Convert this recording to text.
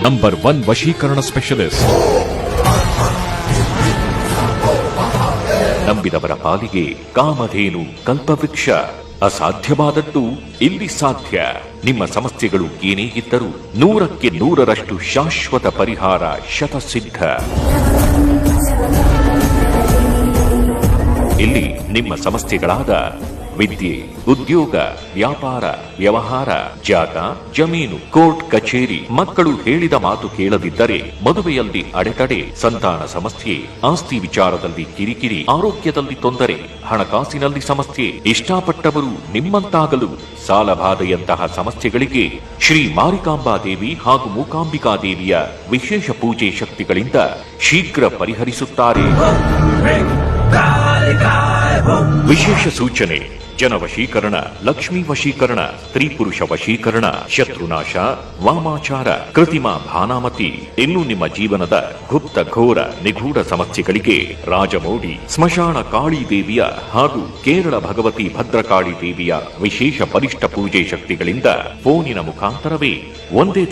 Number 1 ವಶೀಕರಣ specialist. ನಂಬಿದವರ ಪಾಲಿಗೆ ಕಾಮಧೇನು ಕಲ್ಪವೃಕ್ಷ. ಅಸಾಧ್ಯವಾದದ್ದು ಇಲ್ಲಿ ಸಾಧ್ಯ. ನಿಮ್ಮ ಸಮಸ್ಯೆಗಳು ಏನೇ ಇದ್ದರೂ 100ಕ್ಕೆ 100ರಷ್ಟು ಶಾಶ್ವತ ಪರಿಹಾರ ಶತಸಿದ್ಧ. ಇಲ್ಲಿ ನಿಮ್ಮ ಸಮಸ್ಯೆಗಳಾದ ವಿದ್ಯೆ, ಉದ್ಯೋಗ, ವ್ಯಾಪಾರ, ವ್ಯವಹಾರ, ಜಾಗ, ಜಮೀನು, ಕೋರ್ಟ್ ಕಚೇರಿ, ಮಕ್ಕಳು ಹೇಳಿದ ಮಾತು ಕೇಳದಿದ್ದರೆ, ಮದುವೆಯಲ್ಲಿ ಅಡೆತಡೆ, ಸಂತಾನ ಸಮಸ್ಯೆ, ಆಸ್ತಿ ವಿಚಾರದಲ್ಲಿ ಕಿರಿಕಿರಿ, ಆರೋಗ್ಯದಲ್ಲಿ ತೊಂದರೆ, ಹಣಕಾಸಿನಲ್ಲಿ ಸಮಸ್ಯೆ, ಇಷ್ಟಪಟ್ಟವರು ನಿಮ್ಮಂತಾಗಲು, ಸಾಲಬಾಧೆಯಂತಹ ಸಮಸ್ಯೆಗಳಿಗೆ ಶ್ರೀ ಮಾರಿಕಾಂಬಾ ದೇವಿ ಹಾಗೂ ಮೂಕಾಂಬಿಕಾ ದೇವಿಯ ವಿಶೇಷ ಪೂಜೆ ಶಕ್ತಿಗಳಿಂದ ಶೀಘ್ರ ಪರಿಹರಿಸುತ್ತಾರೆ. ವಿಶೇಷ ಸೂಚನೆ: ಜನ ವಶೀಕರಣ, ಲಕ್ಷ್ಮೀ ವಶೀಕರಣ, ಸ್ತ್ರೀ ಪುರುಷ ವಶೀಕರಣ, ಶತ್ರುನಾಶ, ವಾಮಾಚಾರ, ಕೃತಿಮ ಭಾನಾಮತಿ, ಇನ್ನು ನಿಮ್ಮ ಜೀವನದ ಗುಪ್ತ ಘೋರ ನಿಗೂಢ ಸಮಸ್ಯೆಗಳಿಗೆ ರಾಜಮೋಡಿ ಸ್ಮಶಾನ ಕಾಳಿ ದೇವಿಯ ಹಾಗೂ ಕೇರಳ ಭಗವತಿ ಭದ್ರಕಾಳಿ ದೇವಿಯ ವಿಶೇಷ ಬಲಿಷ್ಠ ಪೂಜೆ ಶಕ್ತಿಗಳಿಂದ ಫೋನಿನ ಮುಖಾಂತರವೇ ಒಂದೇ ದಿನ